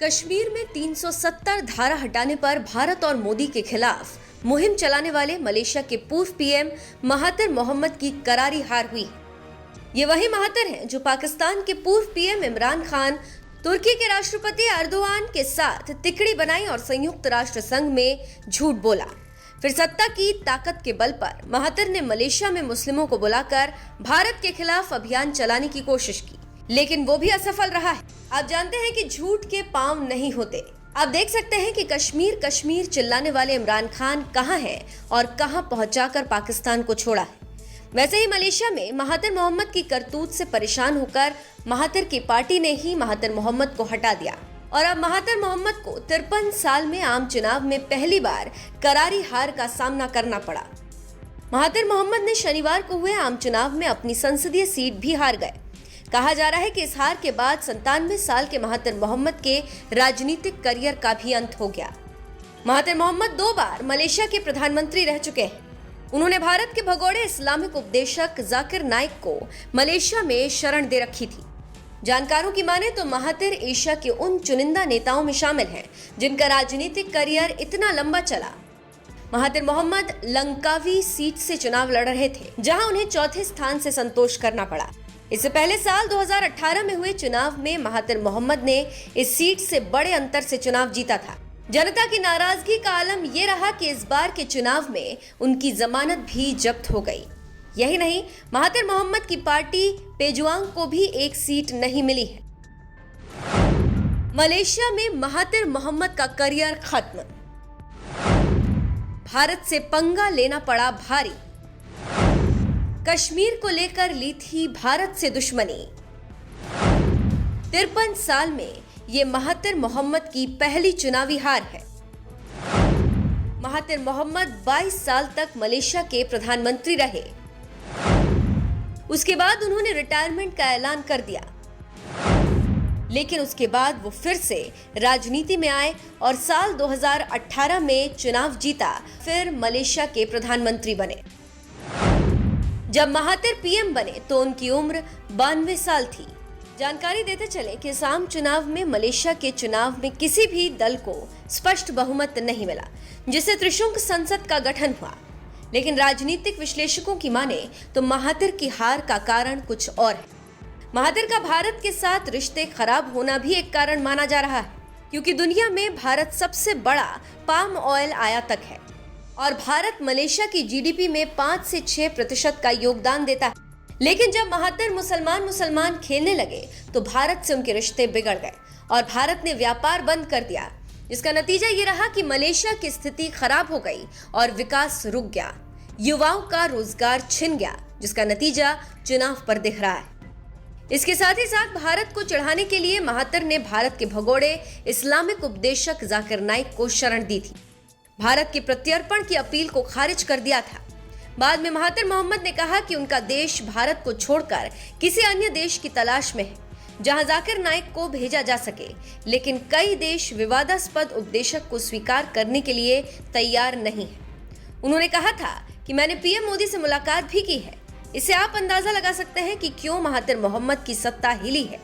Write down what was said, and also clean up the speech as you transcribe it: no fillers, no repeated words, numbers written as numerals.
कश्मीर में 370 धारा हटाने पर भारत और मोदी के खिलाफ मुहिम चलाने वाले मलेशिया के पूर्व पीएम महातिर मोहम्मद की करारी हार हुई। ये वही महातिर हैं जो पाकिस्तान के पूर्व पीएम इमरान खान, तुर्की के राष्ट्रपति एर्दोआन के साथ तिकड़ी बनाई और संयुक्त राष्ट्र संघ में झूठ बोला। फिर सत्ता की ताकत के बल पर महातिर ने मलेशिया में मुस्लिमों को बुलाकर भारत के खिलाफ अभियान चलाने की कोशिश की, लेकिन वो भी असफल रहा है। आप जानते हैं कि झूठ के पांव नहीं होते। आप देख सकते हैं कि कश्मीर कश्मीर चिल्लाने वाले इमरान खान कहां है और कहां पहुंचाकर पाकिस्तान को छोड़ा है। वैसे ही मलेशिया में महातिर मोहम्मद की करतूत से परेशान होकर महातिर की पार्टी ने ही महातिर मोहम्मद को हटा दिया और अब महातिर मोहम्मद को 53 साल में आम चुनाव में पहली बार करारी हार का सामना करना पड़ा। महातिर मोहम्मद ने शनिवार को हुए आम चुनाव में अपनी संसदीय सीट भी हार गए। कहा जा रहा है कि इस हार के बाद 97 साल के महातिर मोहम्मद के राजनीतिक करियर का भी अंत हो गया। महातिर मोहम्मद 2 बार मलेशिया के प्रधानमंत्री रह चुके हैं। उन्होंने भारत के भगोड़े इस्लामिक उपदेशक जाकिर नाइक को मलेशिया में शरण दे रखी थी। जानकारों की माने तो महातिर एशिया के उन चुनिंदा नेताओं में शामिल हैं जिनका राजनीतिक करियर इतना लंबा चला। महातिर मोहम्मद लंकावी सीट से चुनाव लड़ रहे थे, जहां उन्हें चौथे स्थान से संतोष करना पड़ा। इससे पहले साल 2018 में हुए चुनाव में महातिर मोहम्मद ने इस सीट से बड़े अंतर से चुनाव जीता था। जनता की नाराजगी का आलम ये रहा कि इस बार के चुनाव में उनकी जमानत भी जब्त हो गई। यही नहीं, महातिर मोहम्मद की पार्टी पेजुआंग को भी एक सीट नहीं मिली है। मलेशिया में महातिर मोहम्मद का करियर खत्म। भारत से पंगा लेना पड़ा भारी। कश्मीर को लेकर ली थी भारत से दुश्मनी। 53 साल में ये महातिर मोहम्मद की पहली चुनावी हार है। महातिर मोहम्मद 22 साल तक मलेशिया के प्रधानमंत्री रहे। उसके बाद उन्होंने रिटायरमेंट का ऐलान कर दिया, लेकिन उसके बाद वो फिर से राजनीति में आए और साल 2018 में चुनाव जीता, फिर मलेशिया के प्रधानमंत्री बने। जब महातिर पीएम बने तो उनकी उम्र 92 साल थी। जानकारी देते चले कि इस आम चुनाव में मलेशिया के चुनाव में किसी भी दल को स्पष्ट बहुमत नहीं मिला, जिससे त्रिशंकु संसद का गठन हुआ। लेकिन राजनीतिक विश्लेषकों की माने तो महातिर की हार का कारण कुछ और है। महातिर का भारत के साथ रिश्ते खराब होना भी एक कारण माना जा रहा है, क्योंकि दुनिया में भारत सबसे बड़ा पाम ऑयल आयातक है और भारत मलेशिया की जीडीपी में 5 से 6% का योगदान देता है। लेकिन जब महातिर मुसलमान खेलने लगे तो भारत से उनके रिश्ते बिगड़ गए और भारत ने व्यापार बंद कर दिया, जिसका नतीजा ये रहा कि मलेशिया की स्थिति खराब हो गई और विकास रुक गया। युवाओं का रोजगार छिन गया, जिसका नतीजा चुनाव पर दिख रहा है। इसके साथ ही साथ भारत को चढ़ाने के लिए महातिर ने भारत के भगोड़े इस्लामिक उपदेशक जाकिर नाइक को शरण दी थी। भारत के प्रत्यर्पण की अपील को खारिज कर दिया था। बाद में महातिर मोहम्मद ने कहा कि उनका देश भारत को छोड़कर किसी अन्य देश की तलाश में है जहां जाकिर नाइक को भेजा जा सके, लेकिन कई देश विवादास्पद उपदेशक को स्वीकार करने के लिए तैयार नहीं है। उन्होंने कहा था कि मैंने पीएम मोदी से मुलाकात भी की है। इससे आप अंदाजा लगा सकते हैं कि क्यों महातिर मोहम्मद की सत्ता हिली है।